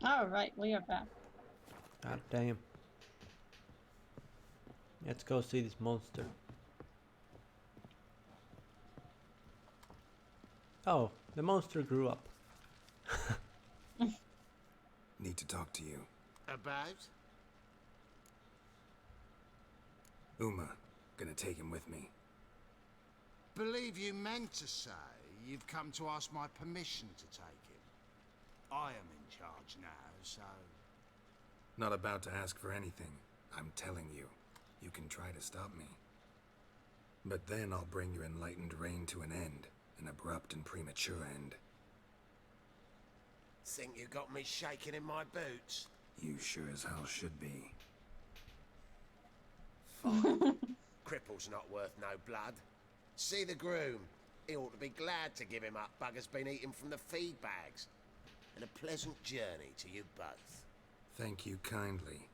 Alright, we are back. God damn. Let's go see this monster. Oh, the monster grew up. Need to talk to you. About? Uma, gonna take him with me. Believe you meant to say you've come to ask my permission to take him. I am in charge now, so... Not about to ask for anything. I'm telling you. You can try to stop me. But then I'll bring your enlightened reign to an end. An abrupt and premature end. Think you got me shaking in my boots? You sure as hell should be. Fine. Cripple's not worth no blood. See the groom. He ought to be glad to give him up. Bugger's been eating from the feed bags. And a pleasant journey to you both. Thank you kindly.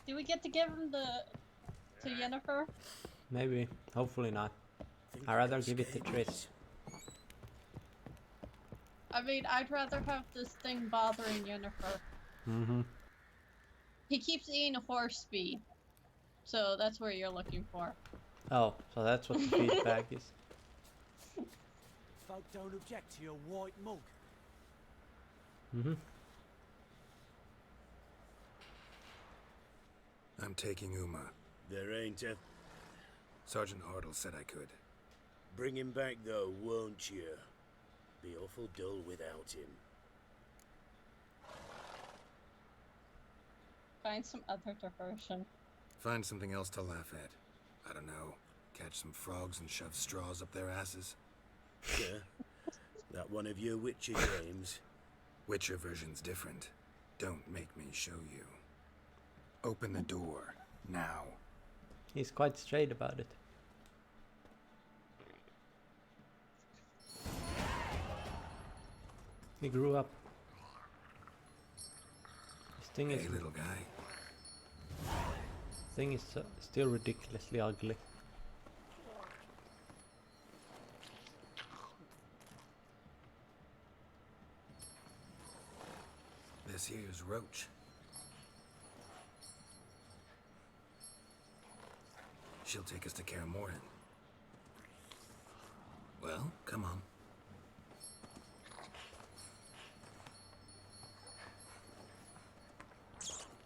Do we get to give him to Yennefer? Maybe. Hopefully not. I'd rather give it to Triss. I mean, I'd rather have this thing bothering Yennefer. Mm-hmm. He keeps eating horse feed. So that's where you're looking for. Oh, so that's what the feedback is. Folk don't object to your white mug. Mm-hmm. I'm taking Uma. There ain't a... Sergeant Hartle said I could. Bring him back though, won't you? Be awful dull without him. Find some other diversion. Find something else to laugh at. I don't know. Catch some frogs and shove straws up their asses. Yeah? That one of your Witcher games? Witcher version's different. Don't make me show you. Open the door. Now. He's quite straight about it. He grew up. This thing Hey, is little guy. still ridiculously ugly. This here's Roach. She'll take us to Kaer Morhen. Well, come on.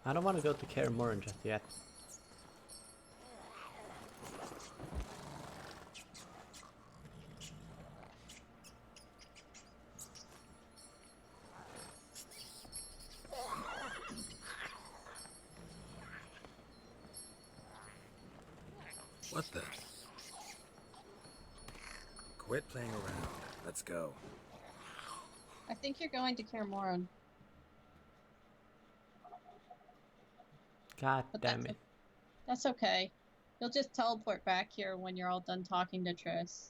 I don't want to go to Kaer Morhen just yet. What the? Quit playing around. Let's go. I think you're going to Kaer Morhen. God But damn it. That's okay. You'll just teleport back here when you're all done talking to Triss.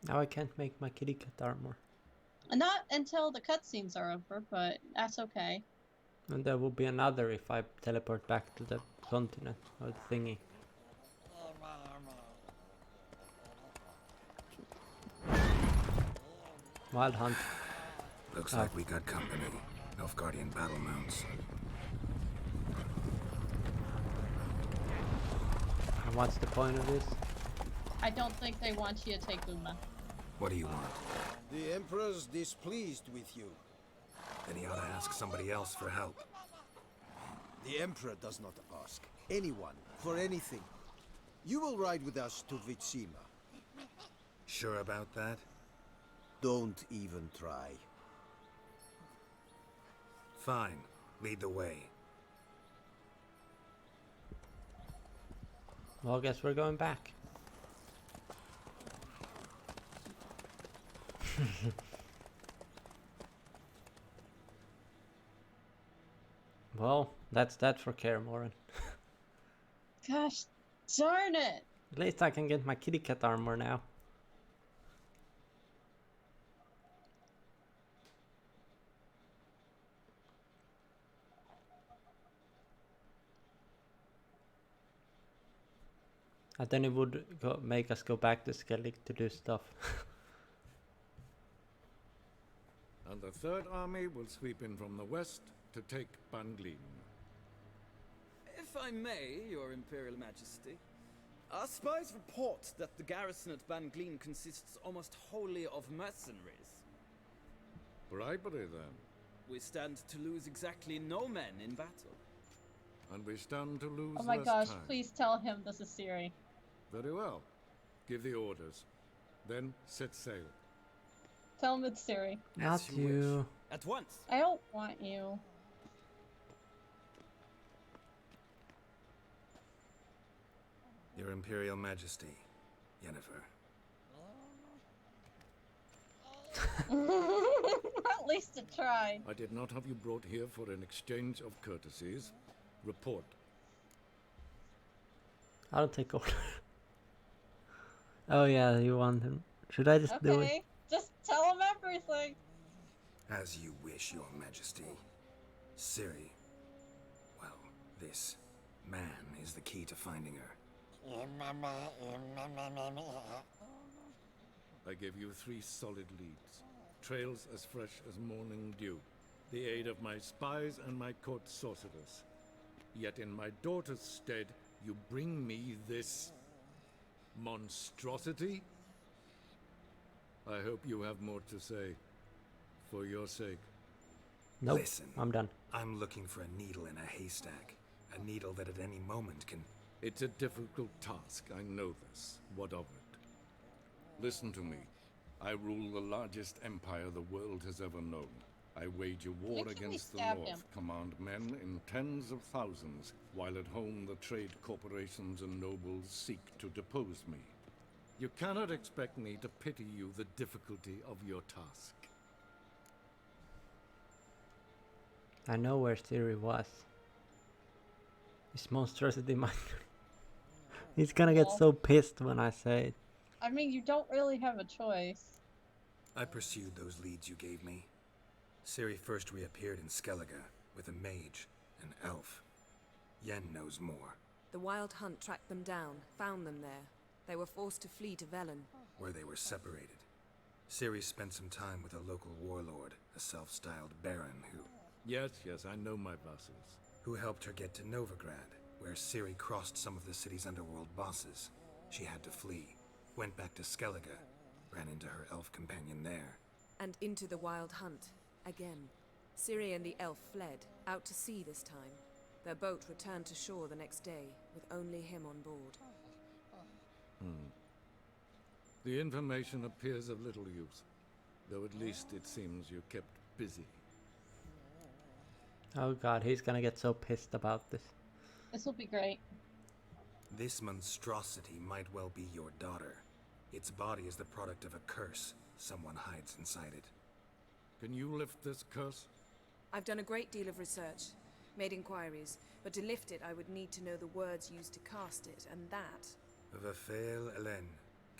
Now I can't make my kitty cat armor. Not until the cutscenes are over, but that's okay. And there will be another if I teleport back to the continent or the thingy. Wild hunt. Looks like we got company. Nilfgaardian battle mounts. And what's the point of this? I don't think they want you to take Uma. What do you want? The Emperor's displeased with you. Then he ought to ask somebody else for help. The Emperor does not ask anyone for anything. You will ride with us to Vitsima. Sure about that? Don't even try. Fine. Lead the way. Well, I guess we're going back. Well, that's that for Kaer Morhen. Gosh darn it! At least I can get my kitty cat armor now. And then it would make us go back to Skellig to do stuff. And the Third Army will sweep in from the west to take Banglin. If I may, Your Imperial Majesty, our spies report that the garrison at Banglin consists almost wholly of mercenaries. Bribery, then. We stand to lose exactly no men in battle. And we stand to lose Oh my less gosh, time. please tell him this is Siri. Very well. Give the orders. Then set sail. Tell him it's Siri. Not As you you. wish. At once! I don't want you. Your Imperial Majesty, Yennefer. At least it tried. I did not have you brought here for an exchange of courtesies. Report. I don't take order. Oh yeah, you want him. Should I just do it? Okay, just tell him everything. As you wish, Your Majesty. Ciri. Well, this man is the key to finding her. I gave you 3 solid leads. Trails as fresh as morning dew. The aid of my spies and my court sorcerers. Yet in my daughter's stead, you bring me this monstrosity? I hope you have more to say. For your sake. Nope. Listen. I'm done. I'm looking for a needle in a haystack. A needle that at any moment can... It's a difficult task, I know this. What of it? Listen to me. I rule the largest empire the world has ever known. I wage a war Make sure we against the stab north, him. command men in tens of thousands, while at home the trade corporations and nobles seek to depose me. You cannot expect me to pity you the difficulty of your task. I know where Siri was. This monstrosity might. He's gonna get so pissed when I say it. I mean, you don't really have a choice. I pursued those leads you gave me. Ciri first reappeared in Skellige with a mage, an elf. Yen knows more, The Wild Hunt tracked them down, found them there. They were forced to flee to Velen. where they were separated. Ciri spent some time with a local warlord, a self-styled baron Yes, I know my vassals. who helped her get to Novigrad, where Ciri crossed some of the city's underworld bosses. She had to flee, went back to Skellige, ran into her elf companion there. And into the Wild Hunt. Again. Ciri and the elf fled, out to sea this time. Their boat returned to shore the next day, with only him on board. The information appears of little use, though at least it seems you kept busy. Oh god, he's gonna get so pissed about this. This will be great. This monstrosity might well be your daughter. Its body is the product of a curse. Someone hides inside it. Can you lift this curse? I've done a great deal of research, made inquiries, but to lift it I would need to know the words used to cast it, and that... Vafel Elen,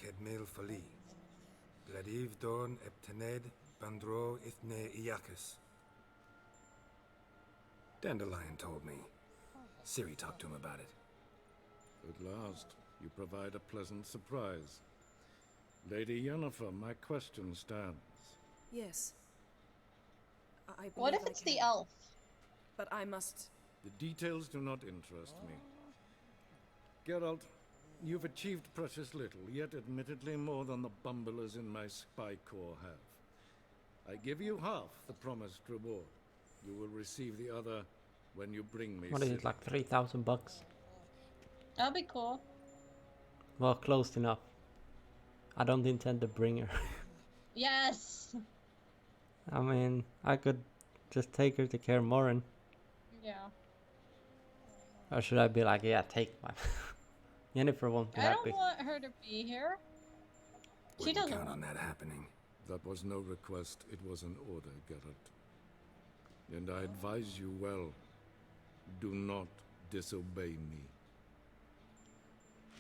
Kedmil Fali. Gladiv Dorn Eptened Bandro Ithne Iakis. Dandelion told me. Ciri talked to him about it. At last, you provide a pleasant surprise. Lady Yennefer, my question stands. Yes. I believe What if I it's can. the elf? But I must... The details do not interest me. Geralt, you've achieved precious little, yet admittedly more than the bumblers in my spy corps have. I give you half the promised reward. You will receive the other when you bring me What is it, Ciri. like 3,000 bucks? That'll be cool. Well, close enough. I don't intend to bring her. Yes! I mean, I could just take her to Kaer Morhen. Yeah. Or should I be like, yeah, take my... Yennefer won't be I happy. don't want her to be here. She Wouldn't doesn't count want on that happening. That was no request, it was an order, Geralt. And I advise you well, do not disobey me.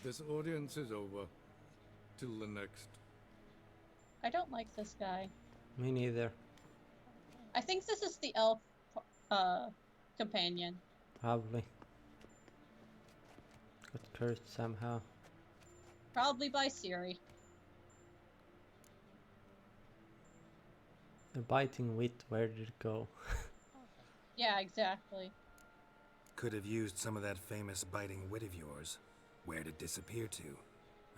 This audience is over. Till the next. I don't like this guy. Me neither. I think this is the elf companion. Probably. Got cursed somehow. Probably by Ciri. The biting wit, where did it go? Yeah, exactly. Could have used some of that famous biting wit of yours. Where'd it disappear to?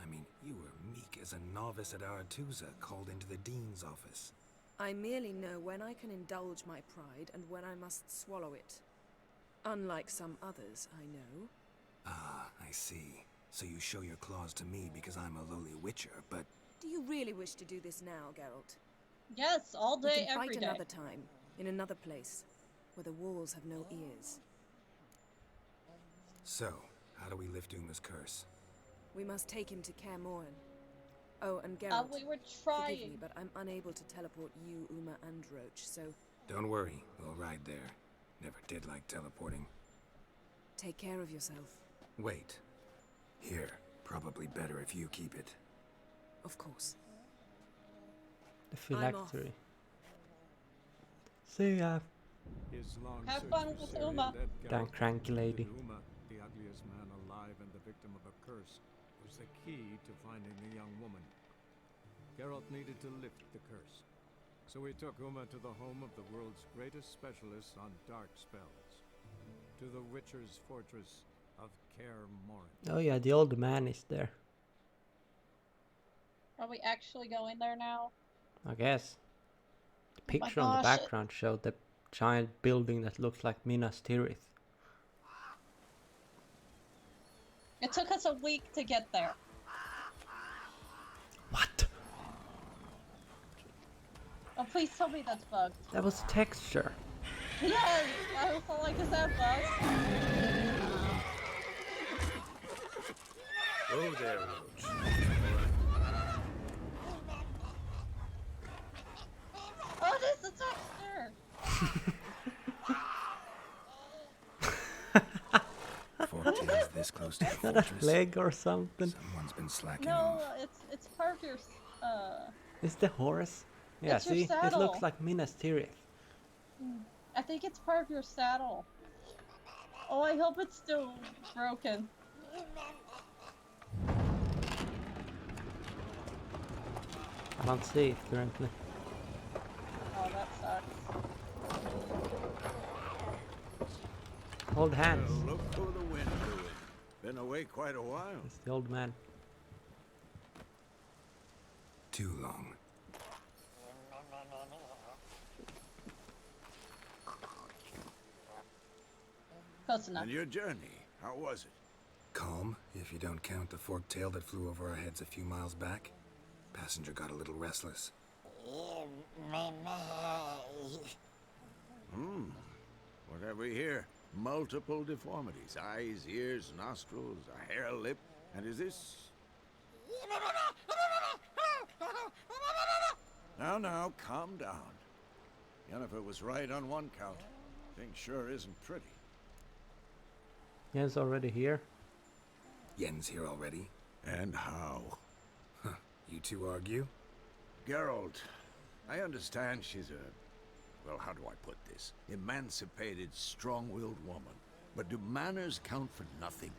I mean, you were meek as a novice at Aretusa called into the dean's office. I merely know when I can indulge my pride and when I must swallow it. Unlike some others, I know. Ah, I see. So you show your claws to me because I'm a lowly witcher, but... Do you really wish to do this now, Geralt? Yes, all We day, can every fight day. another time, in another place, where the walls have no ears. So, how do we lift Uma's curse? We must take him to Kaer Morhen. Oh, and Geralt, We were forgive trying. me, but I'm unable to teleport you, Uma, and Roach, so Don't worry, we'll ride there. Never did like teleporting. take care of yourself. Wait. Here, probably better if you keep it. Of course. The I'm off. phylactery. See ya. His long Have search fun for with Ciri Uma. led Damn Geralt to cranky conclude lady. that Uma, the ugliest man alive and the victim of a curse, was the key to finding the young woman. Geralt needed to lift the curse. So he took Uma to the home of the world's greatest specialist on dark spells. To the Witcher's fortress of Kaer Morhen. Oh yeah, the old man is there. Are we actually going there now? I guess. The Oh my picture on the gosh. background showed the giant building that looks like Minas Tirith. It took us a week to get there. What? Oh, please tell me that's bugged. That was texture. Yes! I was all like, is that bugged? Oh there, Roach. Oh, it is a texture! Forktail's this close to the Is that a fortress. leg or something? Someone's been slacking No, off. it's part of your, Is the horse? Yeah, It's your see? It saddle. looks like Minas Tirith. I think it's part of your saddle. Oh, I hope it's still broken. I don't see it currently. Oh, that sucks. Hold hands. Well, look who the wind blew in. Been away quite a while. It's the old man. Too long. Close enough. And your journey, how was it? Calm, if you don't count the forked tail that flew over our heads a few miles back. Passenger got a little restless. What have we here? Multiple deformities. Eyes, ears, nostrils, a hair lip. And is this... Now, calm down. Yennefer was right on one count. Thing sure isn't pretty. Yen's already here. Yen's here already. And how? You two argue? Geralt, I understand she's a... Well, how do I put this? Emancipated, strong-willed woman. But do manners count for nothing?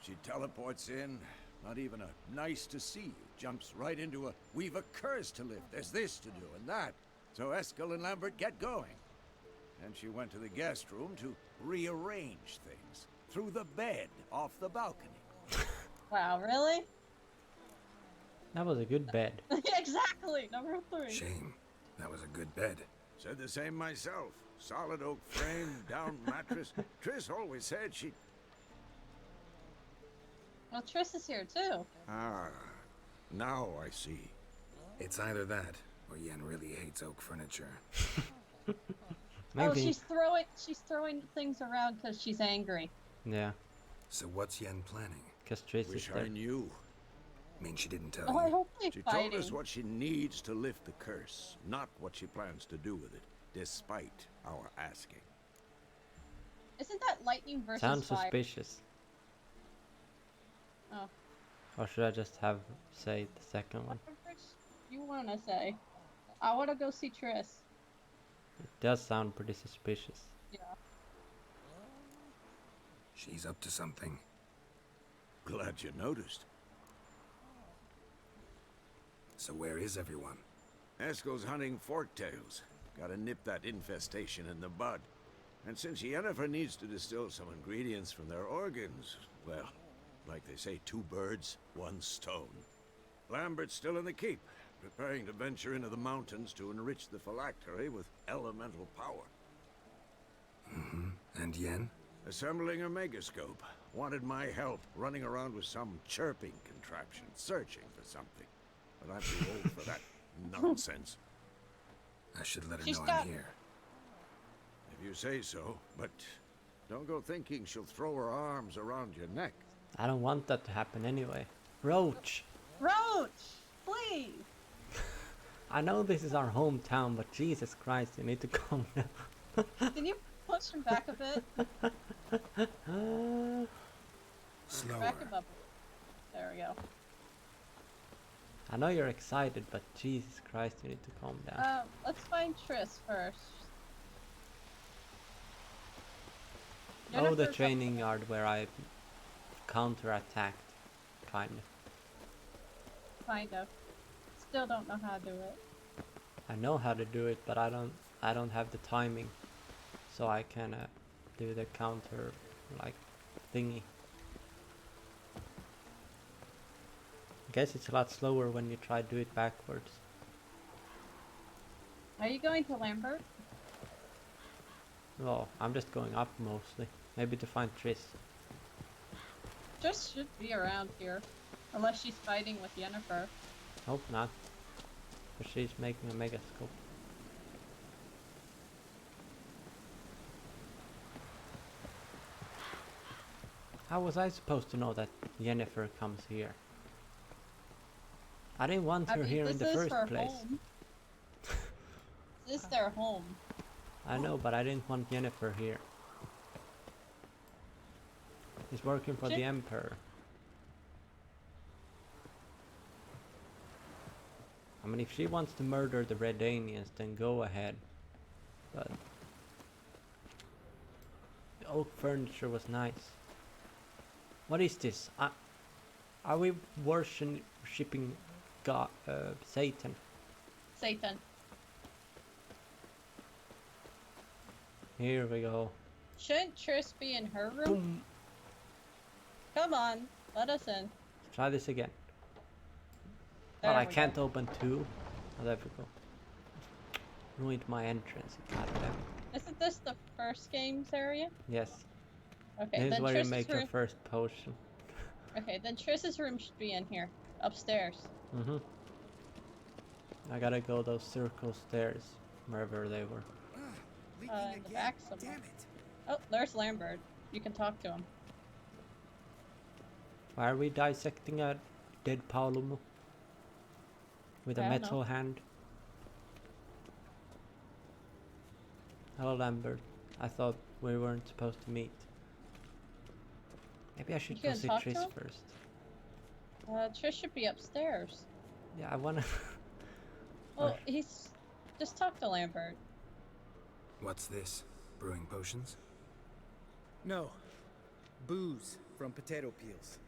She teleports in, not even a nice to see you. Jumps right into a, we've a curse to lift, there's this to do and that. So Eskel and Lambert get going. And she went to the guest room to rearrange things. Through the bed, off the balcony. Wow, really? That was a good bed. Exactly, number 3. Shame. That was a good bed. Said the same myself. Solid oak frame, down mattress. Triss always said she... Well, Triss is here too. Ah, now I see. It's either that, or Yen really hates oak furniture. Maybe. Oh, she's throwing things around because she's angry. Yeah, So what's Yen planning? because Triss is Wish there. I knew. Mean she didn't tell Oh, I you? hope they're She fighting. told us what she needs to lift the curse, not what she plans to do with it, despite our asking. Isn't that lightning versus Sounds fire? suspicious. Oh. Or should I just have say the second one? Whatever you want to say. I want to go see Triss. It does sound pretty suspicious. Yeah. She's up to something. Glad you noticed. So where is everyone? Eskel's hunting forktails. Gotta nip that infestation in the bud. And since Yennefer needs to distill some ingredients from their organs, well, like they say, 2 birds, 1 stone. Lambert's still in the keep, preparing to venture into the mountains to enrich the phylactery with elemental power. Mm-hmm. And Yen? Assembling a megascope. Wanted my help running around with some chirping contraption, searching for something. But I'm too old for that nonsense. I should let her She's know got- I'm here. If you say so, but don't go thinking she'll throw her arms around your neck. I don't want that to happen anyway. Roach! Roach! Please! I know this is our hometown, but Jesus Christ, you need to calm down. Can you push him back a bit? Slower. Back him up. There we go. I know you're excited, but Jesus Christ, you need to calm down. Let's find Triss first. Oh, the Jennifer's up training there. yard where I counter-attacked, kind of. Kind of. Still don't know how to do it. I know how to do it, but I don't have the timing, so I can do the counter like thingy. I guess it's a lot slower when you try to do it backwards. Are you going to Lambert? Well, I'm just going up mostly, maybe to find Triss. Triss should be around here. Unless she's fighting with Yennefer. Hope not, but she's making a megascope. How was I supposed to know that Yennefer comes here? I didn't want her here in the first place. Home. This is their home. I know, but I didn't want Yennefer here. He's working for the Emperor. I mean, if she wants to murder the Redanians, then go ahead. But the oak furniture was nice. What is this? Are we worshipping God, Satan? Satan. Here we go. Shouldn't Triss be in her room? Boom. Come on, let us in. Try this again. There Well, I we can't go. open 2. Oh, there we go. Ruined my entrance. God damn. Isn't this the first games area? Yes. Okay, This is then where you Triss's make your room. first potion. Okay, then Triss's room should be in here, upstairs. Mm-hmm. I gotta go those circle stairs, wherever they were. In the back somewhere. Oh, there's Lambert. You can talk to him. Why are we dissecting a dead Paolumo? With a I don't metal know. hand? Hello, Lambert. I thought we weren't supposed to meet. Maybe I should You go gonna see talk to Triss him? first. Triss should be upstairs. Yeah, I wanna... Well, he's... Just talk to Lambert. What's this? Brewing potions? No. Booze from potato peels.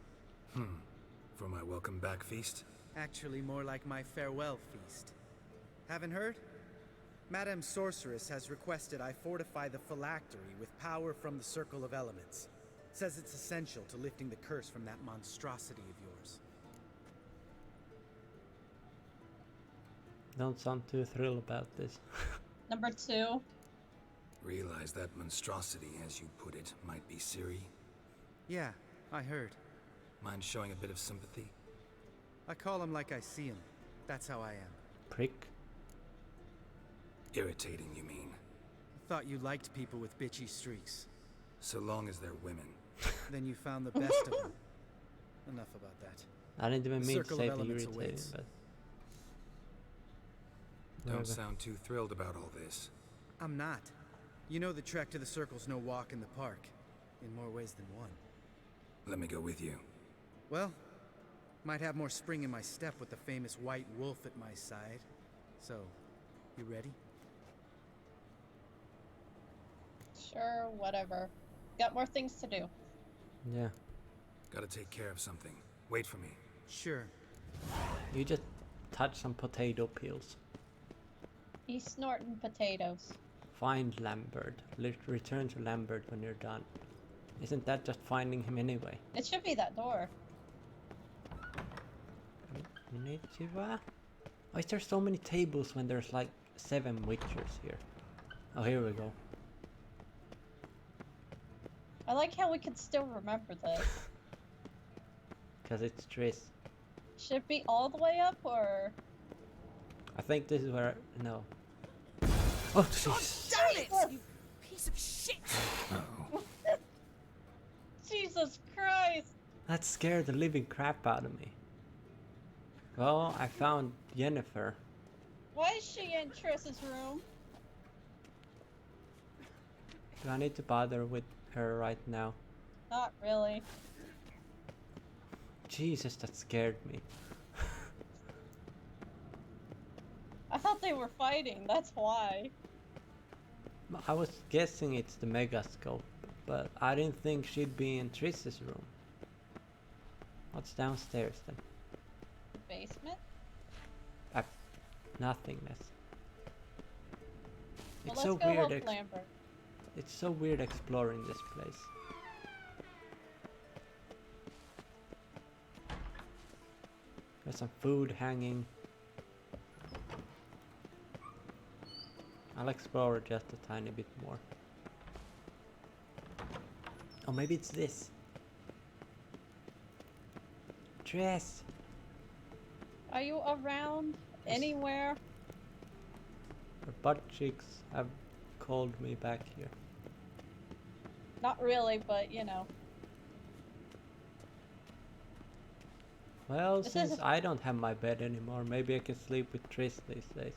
For my welcome back feast? Actually, more like my farewell feast. Haven't heard? Madame Sorceress has requested I fortify the phylactery with power from the Circle of Elements. Says it's essential to lifting the curse from that monstrosity of yours. Don't sound too thrilled about this. Number 2. Realize that monstrosity, as you put it, might be Ciri. Yeah, I heard. Mind showing a bit of sympathy? I call him like I see him. That's how I am. Prick. Irritating, you mean? Thought you liked people with bitchy streaks. So long as they're women. Then you found the best of them. Enough about that. I didn't even The mean to Circle say of the Elements irritating, awaits. but... Don't Whatever. sound too thrilled about all this. I'm not. You know the trek to the Circle's no walk in the park. In more ways than one. Let me go with you. Well, might have more spring in my step with the famous white wolf at my side. So, you ready? Sure, whatever. Got more things to do. Yeah. Gotta take care of something. Wait for me. Sure. You just touch some potato peels. He's snorting potatoes. Find Lambert. Return to Lambert when you're done. Isn't that just finding him anyway? It should be that door. Konnichiwa? Why is there so many tables when there's like 7 witchers here? Oh, here we go. I like how we can still remember this. Because it's Triss. Should it be all the way up, or...? I think this is where... No. Oh, jeez. Damn it! You piece of shit! Jesus Christ! That scared the living crap out of me. Well, I found Yennefer. Why is she in Triss's room? Do I need to bother with her right now? Not really. Jesus, that scared me. I thought they were fighting, that's why. I was guessing it's the Megascope, but I didn't think she'd be in Triss's room. What's downstairs then? Basement? Nothingness. Well, It's so let's go weird. help Lambert. It's so weird exploring this place. There's some food hanging. I'll explore it just a tiny bit more. Oh, maybe it's this. Dress. Are you around anywhere? Her butt cheeks have called me back here. Not really, but you know. Well, This since is I don't have my bed anymore, maybe I can sleep with Triss these days.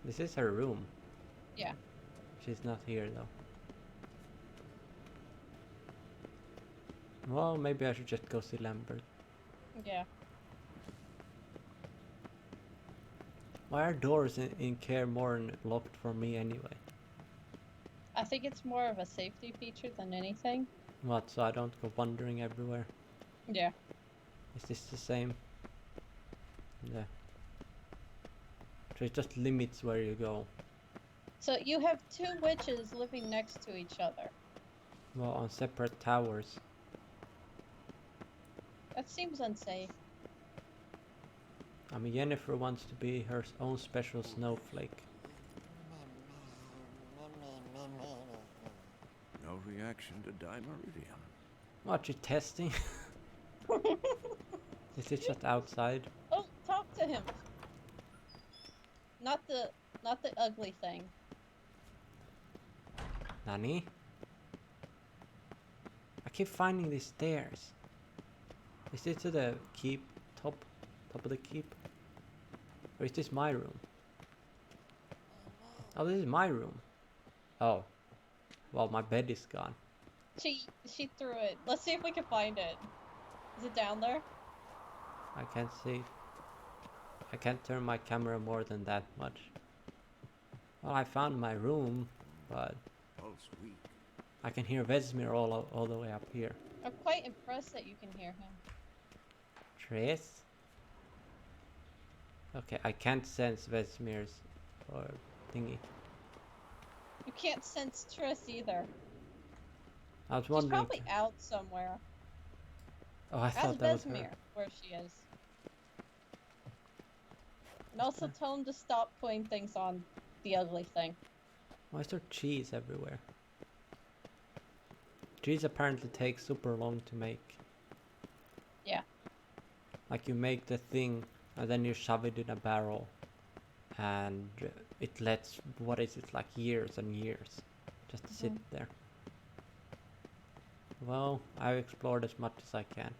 This is her room. Yeah. She's not here though. Well, maybe I should just go see Lambert. Yeah. Why are doors in Kaer Morhen locked for me anyway? I think it's more of a safety feature than anything. What, so I don't go wandering everywhere? Yeah. Is this the same? Yeah. So it just limits where you go. So you have 2 witches living next to each other. Well, on separate towers. That seems unsafe. I mean, Yennefer wants to be her own special snowflake. No reaction to dimeridium. What, you testing? Is it just outside? Oh, talk to him. Not the ugly thing. Nani? I keep finding these stairs. Is this to the keep? Top of the keep? Or is this my room? Oh, this is my room. Oh. Well, my bed is gone. She threw it. Let's see if we can find it. Is it down there? I can't see. I can't turn my camera more than that much. Well, I found my room, but Pulse weak. I can hear Vesemir all the way up here. I'm quite impressed that you can hear him. Triss? Okay, I can't sense Vesemir's or thingy. You can't sense Triss either. I was She's wondering. probably out somewhere. Oh, I Ask thought that was Vesemir her. where she is. And also tell him to stop putting things on the ugly thing. Why is there cheese everywhere? Cheese apparently takes super long to make. Yeah. Like you make the thing and then you shove it in a barrel and it lets, what is it, like years and years just sit there. Well, I've explored as much as I can.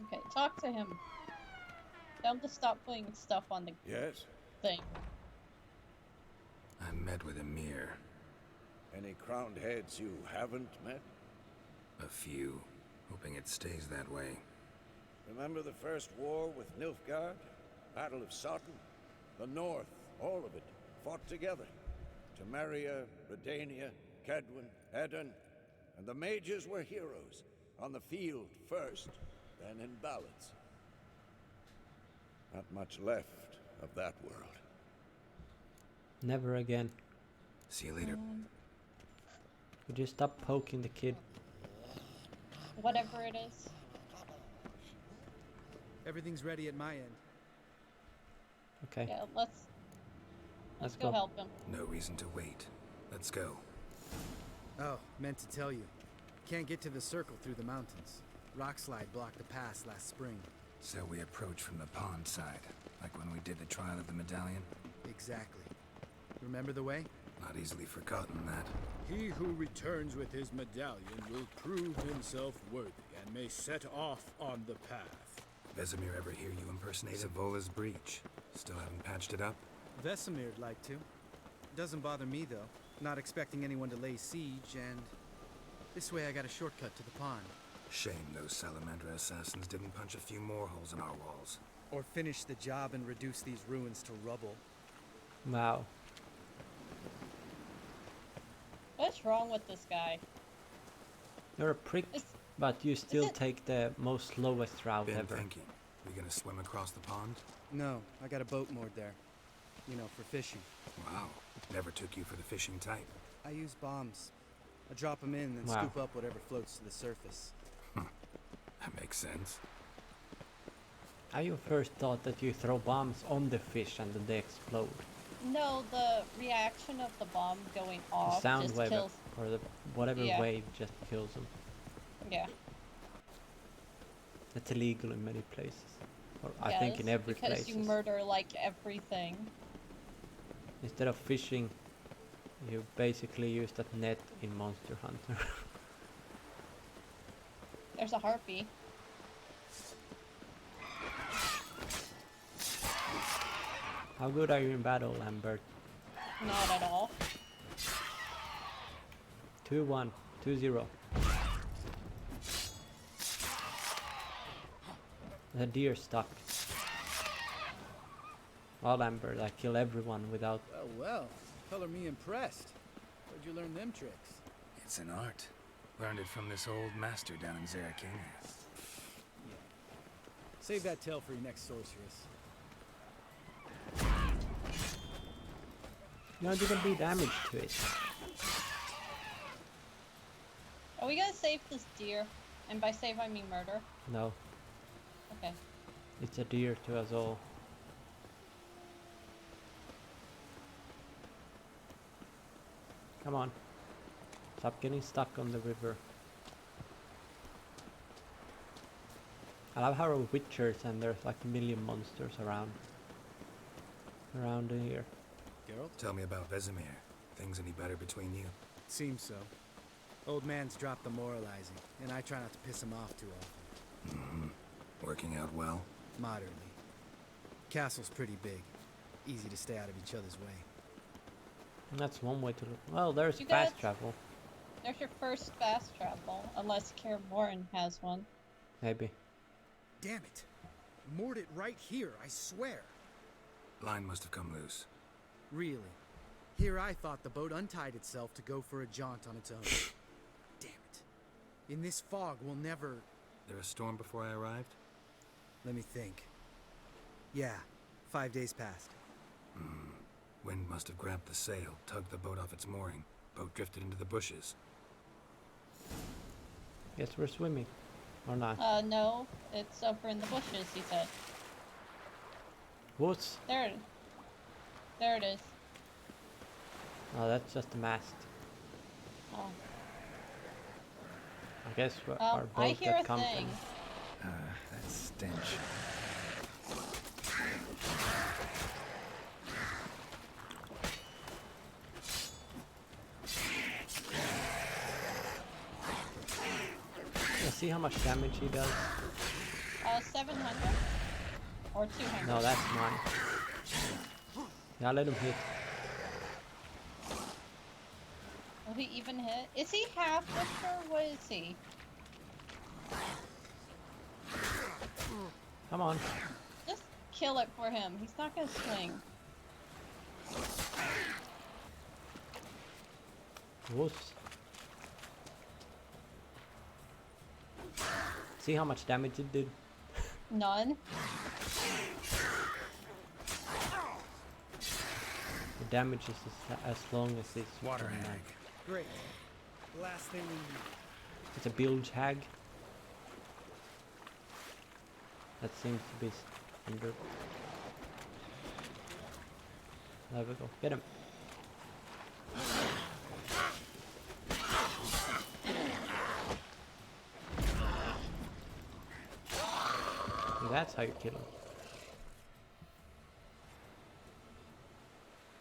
Okay, talk to him. Tell him to stop putting stuff on the Yes? thing. I met with Emir. Any crowned heads you haven't met? A few, hoping it stays that way. Remember the first war with Nilfgaard? Battle of Sutton? The North, all of it, fought together. Temeria, Redania, Kedwin, Edan, and the mages were heroes. On the field first, then in ballads. Not much left of that world. Never again. See you later. Would you stop poking the kid? Whatever it is. Everything's ready at my end. Okay, Yeah, let's let's go help him. No reason to wait. Let's go. Oh, meant to tell you. Can't get to the circle through the mountains. Rockslide blocked the pass last spring. So we approach from the pond side, like when we did the trial of the medallion? Exactly. Remember the way? Not easily forgotten, that. He who returns with his medallion will prove himself worthy and may set off on the path. Vesemir ever hear you impersonate Savola's breach? Still haven't patched it up? Vesemir'd like to. Doesn't bother me, though. Not expecting anyone to lay siege, and this way I got a shortcut to the pond. Shame those salamander assassins didn't punch a few more holes in our walls. Or finish the job and reduce these ruins to rubble. wow. What's wrong with this guy? You're a prick, Is- but you still it- take the most slowest route Been ever. thinking. We gonna swim across the pond? No, I got a boat moored there. You know, for fishing. Wow. Never took you for the fishing type. I use bombs. I drop them in and Wow. scoop up whatever floats to the surface. That makes sense. I first thought that you throw bombs on the fish and then they explode. No, the reaction of the bomb going The off sound just wave kills. or the whatever Yeah. wave just kills them. Yeah. That's illegal in many places. Or I think in every because place. you murder like everything. Instead of fishing, you basically use that net in Monster Hunter. There's a harpy. How good are you in battle, Lambert? Not at all. 2-1, 2-0. The deer stuck. Oh, Lambert, I kill everyone without... Well, well. Color me impressed. Where'd you learn them tricks? It's an art. Learned it from this old master down in Zeracania. Save that tale for your next sorceress. You know, you can do damage to it. Are we gonna save this deer? And by save I mean murder. No, Okay. it's a deer to us all. Come on. Stop getting stuck on the river. I love how we're witchers and there's like a million monsters around here. Geralt? Tell me about Vesemir. Things any better between you? Seems so. Old man's dropped the moralizing, and I try not to piss him off too often. Mm-hmm. Working out well? Moderately. Castle's pretty big. Easy to stay out of each other's way. And that's one way to look. Well, there's You fast guys- travel. There's your first fast travel, unless Kaer Morhen has one. Maybe. Damn it! Moored it right here, I swear. Line must have come loose. Really. Here I thought the boat untied itself to go for a jaunt on its own. Damn it. In this fog, we'll never... There a storm before I arrived? Let me think. Yeah, 5 days passed. Wind must have grabbed the sail, tugged the boat off its mooring. Boat drifted into the bushes. Guess we're swimming. Or not. No, it's over in the bushes, he said. Whoops. There it is. Oh, that's just a mast. Oh. I guess our I boat hear got a company. thing. That stench. Let's see how much damage he does. 700 or 200. No, that's mine. Yeah, let him hit. Will he even hit? Is he half Witcher? What is he? Come on. Just kill it for him. He's not gonna swing. Whoops. See how much damage it did? None. The damage is as long as it's Water on, hag. Great. Last thing we need. It's a bilge hag. That seems to be under. There we go. Get him. That's how you kill him.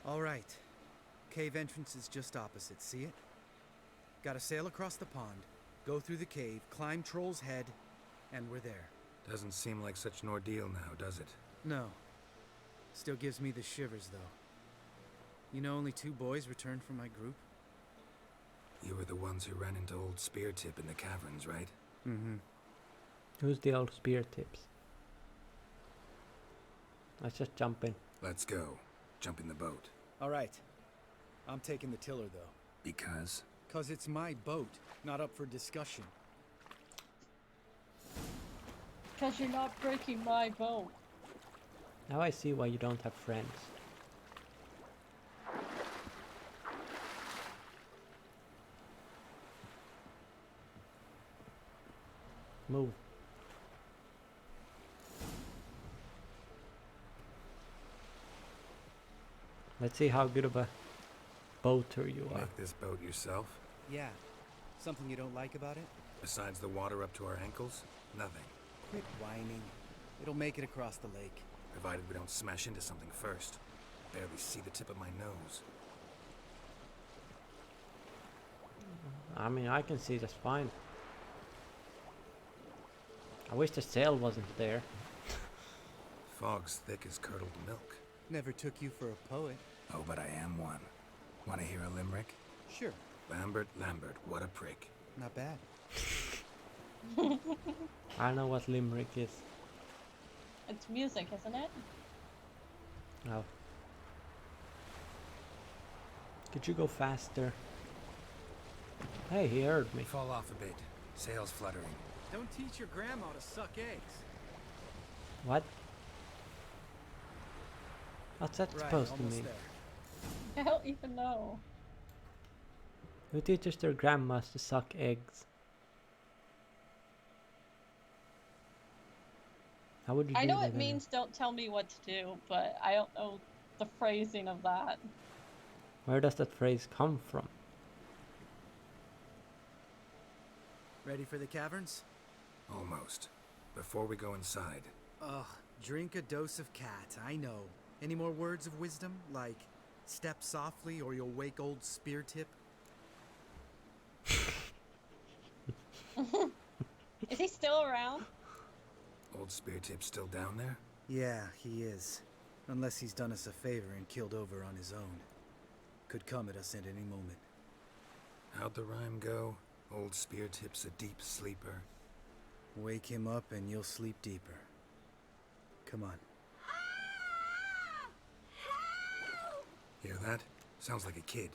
All right. Cave entrance is just opposite. See it? Gotta sail across the pond, go through the cave, climb Troll's Head, and we're there. Doesn't seem like such an ordeal now, does it? No. Still gives me the shivers, though. You know only 2 boys returned from my group? You were the ones who ran into old Spear Tip in the caverns, right? Mm-hmm. Who's the old spear tips? Let's just jump in. Let's go. Jump in the boat. All right. I'm taking the tiller, though. Because? 'Cause it's my boat, not up for discussion. Because you're not breaking my boat. Now I see why you don't have friends. Move. Let's see how good of a boater you are. Make this boat yourself? Yeah. Something you don't like about it? Besides the water up to our ankles? Nothing. Quit whining. It'll make it across the lake. Provided we don't smash into something first. Barely see the tip of my nose. I mean, I can see just fine. I wish the sail wasn't there. Fog's thick as curdled milk. Never took you for a poet. Oh, but I am one. Want to hear a limerick? Sure. Lambert, what a prick. Not bad. I know what limerick is. It's music, isn't it? Oh. Could you go faster? Hey, he heard me. Fall off a bit. Sails fluttering. Don't teach your grandma to suck eggs. What? What's that supposed to mean? I don't even know. Who teaches their grandmas to suck eggs? How would you do I know that it means don't tell me what to do, but I don't know the phrasing of that. Where does that phrase come from? Ready for the caverns? Almost. Before we go inside. Ugh, drink a dose of cat, I know. Any more words of wisdom? Like, step softly or you'll wake old Spear Tip? Is he still around? Old Spear Tip's still down there? Yeah, he is. Unless he's done us a favor and killed over on his own. Could come at us at any moment. How'd the rhyme go? Old Spear Tip's a deep sleeper. Wake him up and you'll sleep deeper. Come on. Hear that? Sounds like a kid.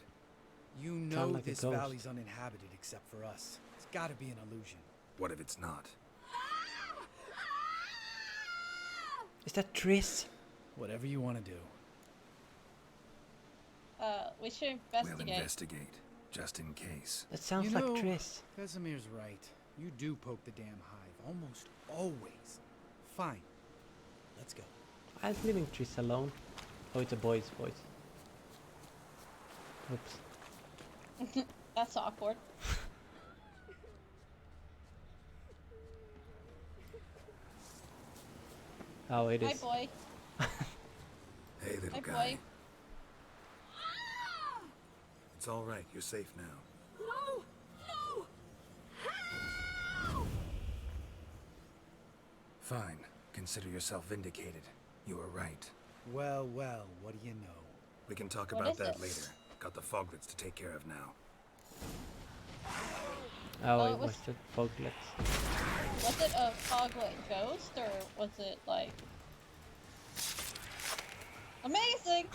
You know like a this ghost. valley's uninhabited except for us. It's gotta be an illusion. What if it's not? Is that Triss? Whatever you want to do. We should We'll investigate. investigate, just in case. That sounds You like know, Triss. Casimir's right. You do poke the damn hive, almost always. Fine. Let's go. I was leaving Triss alone. Oh, it's a boy's voice. Oops. That's awkward. Oh, it Hi, is. boy. Hey, little Hi, guy. boy. It's all right. You're safe now. No! No! Fine. Consider yourself vindicated. You were right. Well, well, what do you know? We can talk What about is that it? later. Got the foglets to take care of now. Oh, Oh, it it was was- the foglets. Was it a foglet ghost or was it like amazing?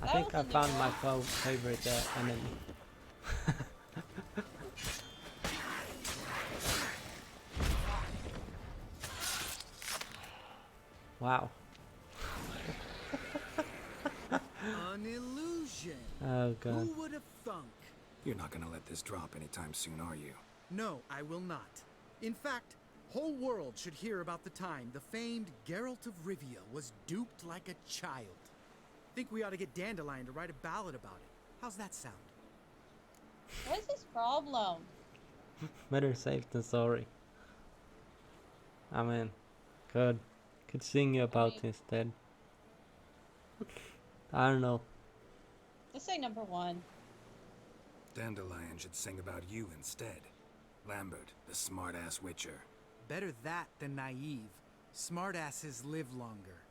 I That think was I a new found my one. favorite enemy. Wow. An illusion. Oh god. Who would have thunk? You're not gonna let this drop anytime soon, are you? No, I will not. In fact, whole world should hear about the time the famed Geralt of Rivia was duped like a child. Think we ought to get Dandelion to write a ballad about it. How's that sound? What is his problem? Better safe than sorry. I mean, could sing about instead. I don't know. Just say number 1. Dandelion should sing about you instead. Lambert, the smart-ass witcher. Better that than naive. Smartasses live longer.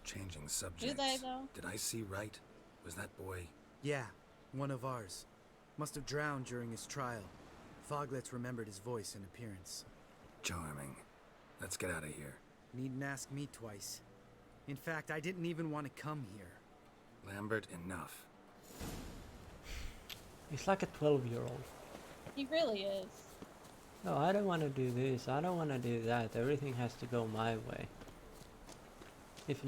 Changing subjects. Do they, though? Did I see right? Was that boy? Yeah, one of ours. Must have drowned during his trial. Foglets remembered his voice and appearance. Charming. Let's get out of here. Needn't ask me twice. In fact, I didn't even want to come here. Lambert, enough. He's like a 12-year-old. He really is. No, I don't want to do this. I don't want to do that. Everything has to go my way. If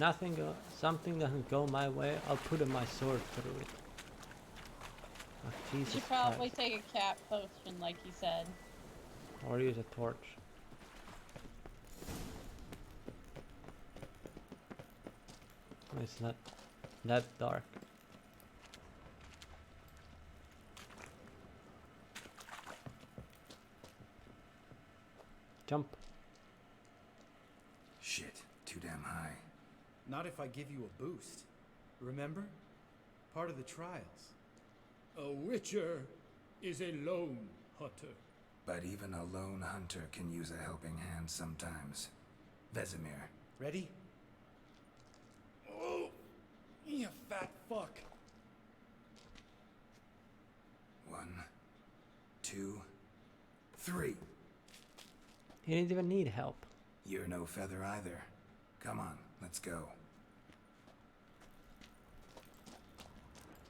something doesn't go my way, I'll put my sword through it. Oh, You Jesus should probably Christ. take a cat potion, like he said. Or use a torch. It's not that dark. Jump. Shit, too damn high. Not if I give you a boost. Remember? Part of the trials. A witcher is a lone hunter. But even a lone hunter can use a helping hand sometimes. Vesemir. Ready? Oh, you fat fuck. 1, 2, 3. He didn't even need help. You're no feather either. Come on, let's go.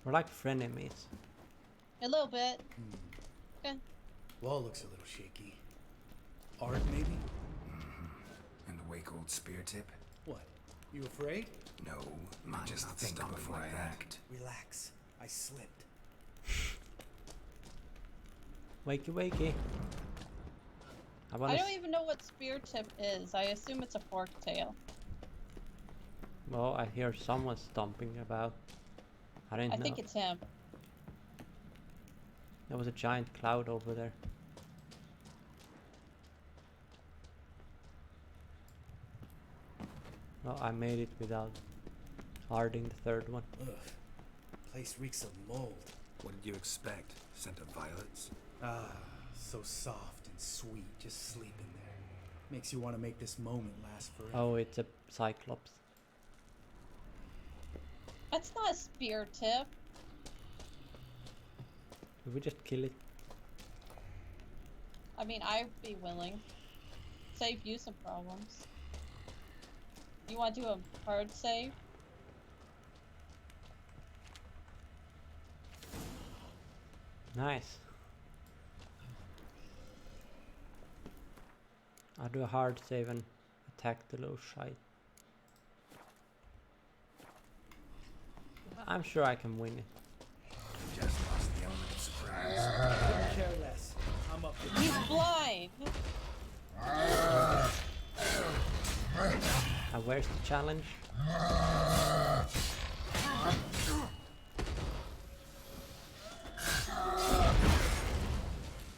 We're like frenemies. A little bit. Okay. Wall looks a little shaky. Art, maybe? And wake old spear tip? What? You afraid? No, I just think before I act. Relax. I slipped. Wakey wakey. I don't even know what spear tip is. I assume it's a fork tail. Well, I hear someone stomping about. I didn't I know. think it's him. There was a giant cloud over there. Well, I made it without harding the third one. Ugh. Place reeks of mold. What did you expect? Scent of violets? Ah, so soft and sweet, just sleeping there. Makes you want to make this moment last forever. Oh, it's a cyclops. That's not a spear tip. Did we just kill it? I mean, I'd be willing. Save you some problems. You want to do a hard save? Nice. I'll do a hard save and attack the little shite. I'm sure I can win it. Just lost the element of surprise. Couldn't care less. I'm up to He's blind! Where's the challenge?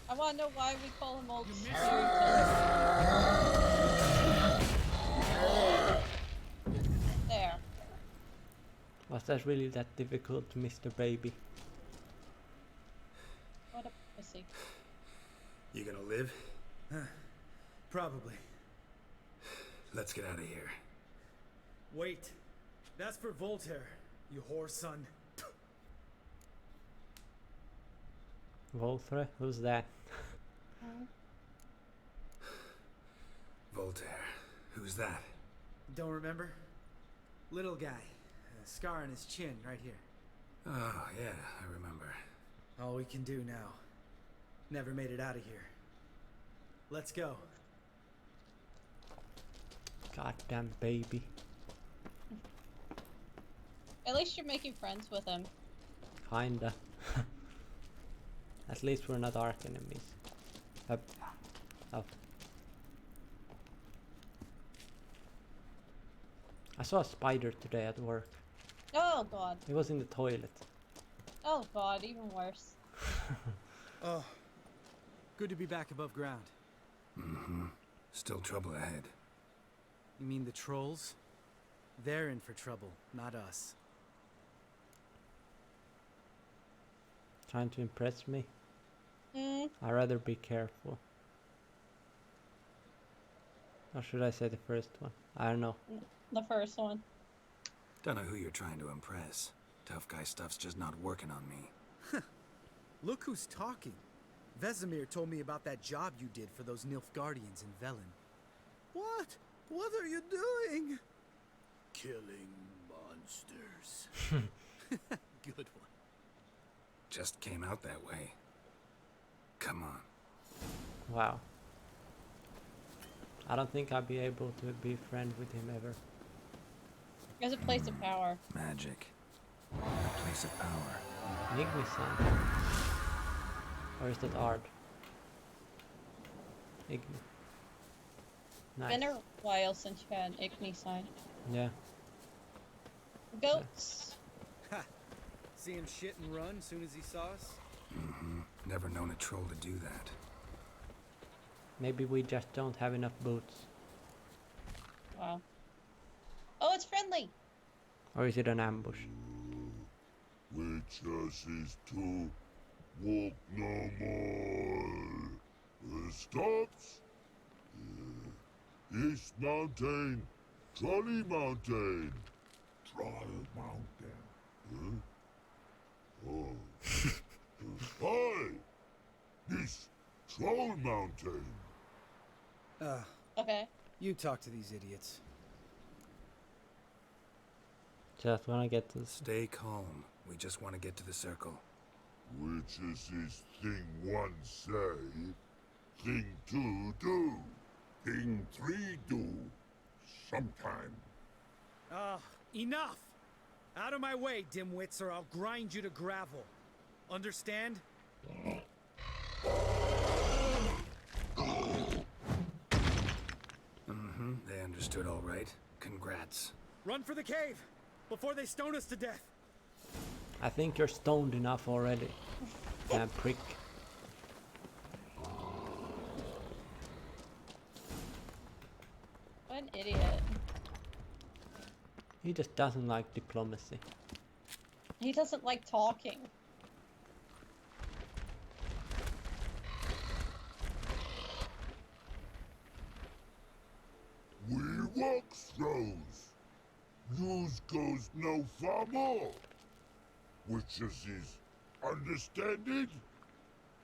I want to know why we call him Old Spirit. There. Was that really that difficult, Mr. Baby? What a pussy. You gonna live? Probably. Let's get out of here. Wait. That's for Voltaire, you whore son. Voltaire? Who's that? Voltaire. Who's that? Don't remember? Little guy. A scar on his chin right here. Oh, yeah, I remember. All we can do now. Never made it out of here. Let's go. Goddamn baby. At least you're making friends with him. Kinda. At least we're not arch enemies. Up. Up. I saw a spider today at work. Oh god. It was in the toilet. Oh god, even worse. Oh, good to be back above ground. Mm-hmm. Still trouble ahead. You mean the trolls? They're in for trouble, not us. Trying to impress me? Hmm. I'd rather be careful. Or should I say the first one? I don't know. The first one. Don't know who you're trying to impress. Tough guy stuff's just not working on me. Look who's talking. Vesemir told me about that job you did for those Nilfgaardians in Velen. What? What are you doing? Killing monsters. Good one. Just came out that way. Come on. Wow. I don't think I'll be able to be friend with him ever. There's a place of power. Magic. A place of power. Igni-san. Or is that Ard? Igni. Nice. Been a while since you had an Igni sign. Yeah. Goats. Ha! See him shit and run as soon as he saw us? Mm-hmm. Never known a troll to do that. Maybe we just don't have enough boots. Wow. Oh, it's friendly. Or is it an ambush? Witches to walk no more. Stops. East Mountain, Trolley Mountain. Troll Mountain. Huh? Oh. Hi. This Troll Mountain. Okay. You talk to these idiots. Just wanna get to Stay calm. We just want to get to the circle. Witches is thing one say, thing two do, thing three do, sometime. Enough! Out of my way, dimwits, or I'll grind you to gravel. Understand? Mm-hmm. They understood all right. Congrats. Run for the cave! Before they stone us to death! I think you're stoned enough already. Damn prick. What an idiot. He just doesn't like diplomacy. He doesn't like talking. We walk throws. News goes no far more. Witches is understand it?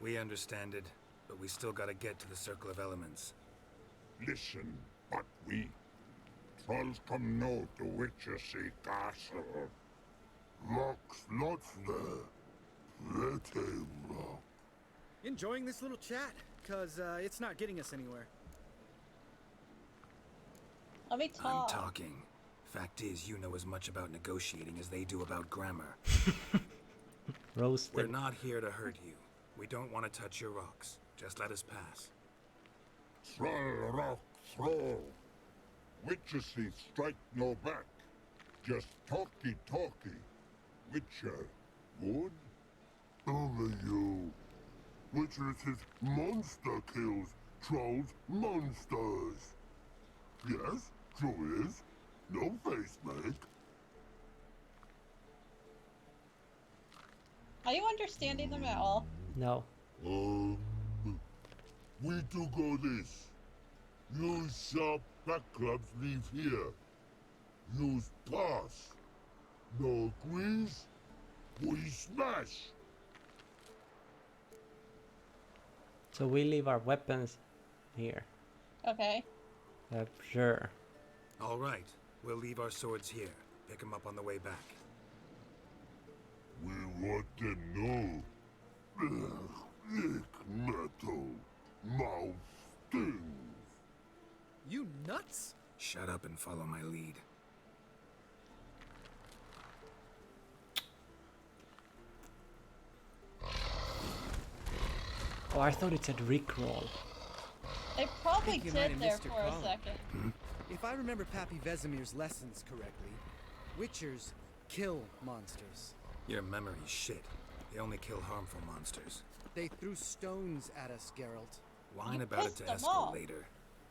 We understand it, but we still gotta get to the Circle of Elements. Listen, but we trolls come no to Witchessy Castle. Rocks lots there. Pretty rock. Enjoying this little chat, cause it's not getting us anywhere. Let me talk. I'm talking. Fact is, you know as much about negotiating as they do about grammar. Roasted. We're not here to hurt you. We don't want to touch your rocks. Just let us pass. Troll rock throw. Witchessy strike no back. Just talky. Witcher, good? Over you. Witchess's monster kills trolls monsters. Yes, true is. No face make. Are you understanding them at all? No. We do go this. Use sharp back clubs leave here. Use pass. No agrees? We smash. So we leave our weapons here. Okay. Sure. All right. We'll leave our swords here. Pick them up on the way back. We want to know. Ick metal. Mouth stings. You nuts? Shut up and follow my lead. Oh, I thought it said Rickroll. It probably Think you might did have there missed your for a calling. second. If I remember Pappy Vesemir's lessons correctly, Witchers kill monsters. Your memory's shit. They only kill harmful monsters. They threw stones at us, Geralt. Whine You about it pissed to them Eskel off. later.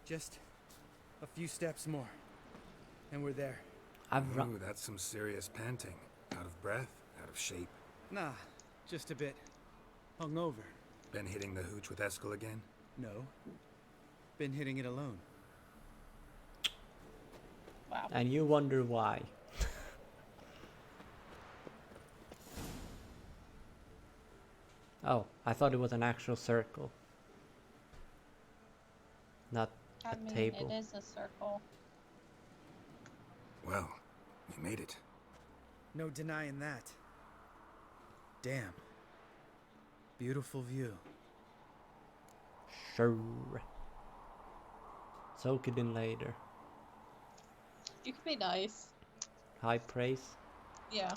Just a few steps more, and we're there. Ooh, that's some serious panting. Out of breath, out of shape. Nah, just a bit hungover. Been hitting the hooch with Eskel again? No, been hitting it alone. Wow. And you wonder why. Oh, I thought it was an actual circle. Not I a mean, table. it is a circle. Well, we made it. No denying that. Damn. Beautiful view. Sure. Soak it in later. You can be nice. High praise. Yeah.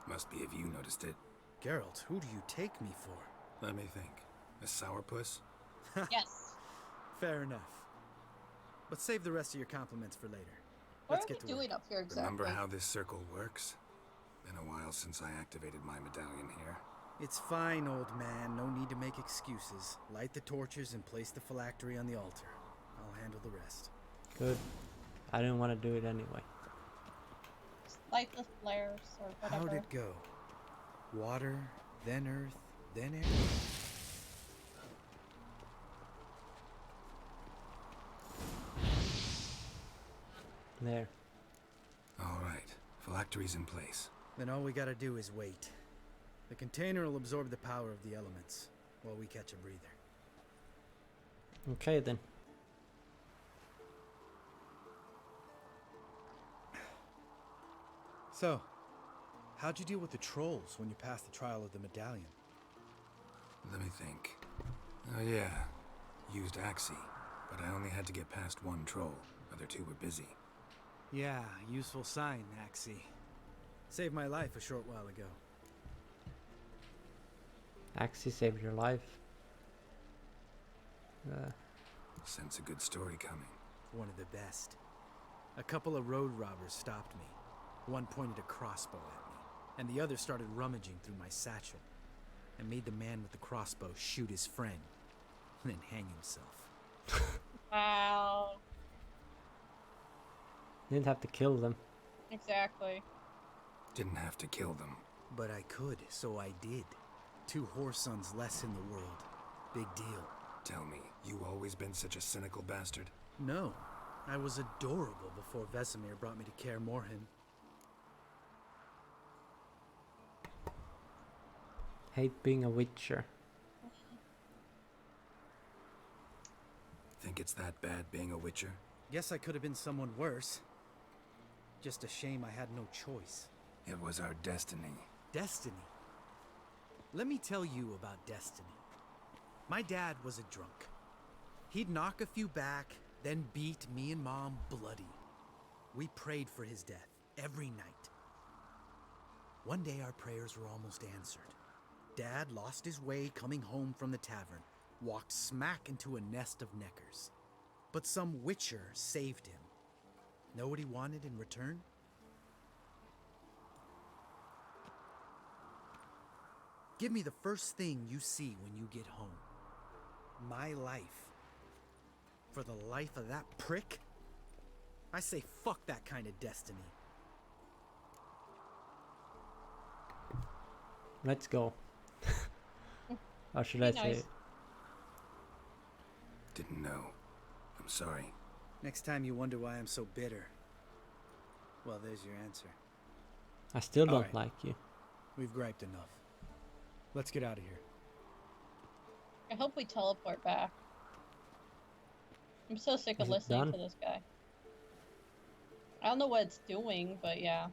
Must be if you noticed it. Geralt, who do you take me for? Let me think. A sourpuss? Yes. Fair enough. But save the rest of your compliments for later. What Let's are get we to doing work. up here exactly? Remember how this circle works? Been a while since I activated my medallion here. It's fine, old man. No need to make excuses. Light the torches and place the phylactery on the altar. I'll handle the rest. Good. I didn't want to do it anyway. Light the flares or whatever. How'd it go? Water, then earth, then air? There. All right. Phylactery's in place. Then all we gotta do is wait. The container will absorb the power of the elements, while we catch a breather. Okay then. So, how'd you deal with the trolls when you passed the trial of the medallion? Let me think. Oh yeah. Used Axie, but I only had to get past one troll. Other two were busy. Yeah, useful sign, Axie. Saved my life a short while ago. Axie saved your life. Sense a good story coming. One of the best. A couple of road robbers stopped me. One pointed a crossbow at me, and the other started rummaging through my satchel, and made the man with the crossbow shoot his friend, and then hang himself. Wow. Didn't have to kill them. Exactly. Didn't have to kill them. But I could, so I did. 2 whoresons less in the world. Big deal. Tell me, you always been such a cynical bastard? No, I was adorable before Vesemir brought me to Kaer Morhen. Hate being a witcher. Think it's that bad being a witcher? Guess I could have been someone worse. Just a shame I had no choice. It was our destiny. Destiny? Let me tell you about destiny. My dad was a drunk. He'd knock a few back, then beat me and Mom bloody. We prayed for his death every night. One day our prayers were almost answered. Dad lost his way coming home from the tavern, walked smack into a nest of neckers. But some witcher saved him. Know what he wanted in return? Give me the first thing you see when you get home. My life. For the life of that prick? I say fuck that kind of destiny. Let's go. Or should Be I say nice. it? Didn't know. I'm sorry. Next time you wonder why I'm so bitter, well, there's your answer. I still don't Alright. like you. We've griped enough. Let's get out of here. I hope we teleport back. I'm so sick of Is it listening done? to this guy. I don't know what it's doing, but yeah.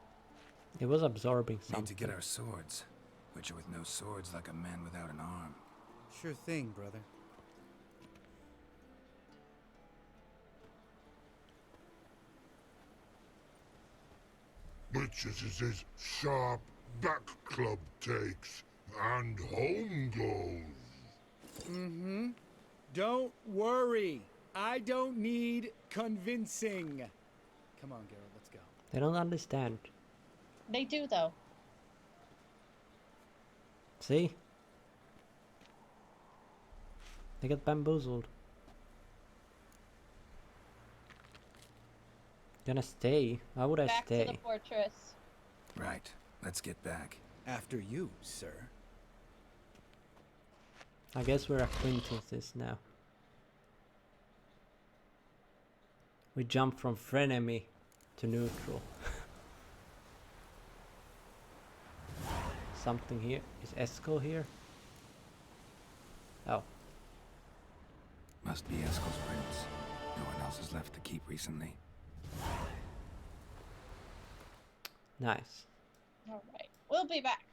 It was absorbing Need something. to get our swords. Witcher with no swords like a man without an arm. Sure thing, brother. Witches is his sharp back club takes, and home goes. Mm-hmm. Don't worry. I don't need convincing. Come on, Geralt, let's go. They don't understand. They do, though. See? They get bamboozled. Gonna stay? Why would I Back stay? to the fortress. Right. Let's get back. After you, sir. I guess we're acquaintances now. We jump from frenemy to neutral. Something here. Is Eskel here? Oh. Must be Eskel's prince. No one else has left the keep recently. Nice. All right. We'll be back.